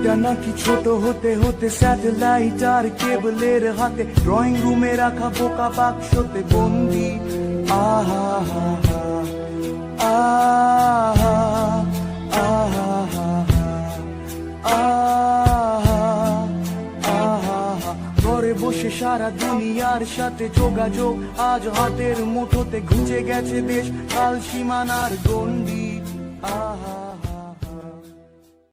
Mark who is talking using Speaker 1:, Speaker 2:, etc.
Speaker 1: পৃথিবীটা নাকি ছোট হতে হতে স্যাটেলাইট আর কেবলের হাতে, ড্রয়িং রুমে রাখা বোকা বাক্সতে বন্দি। আহা হা হা, আহা আহা আহা, ঘরে বসে সারা দুনিয়ার সাথে যোগাযোগ আজ হাতের মুঠোতে, ঘুচে গেছে দেশ কাল সীমানার গণ্ডি। আহা।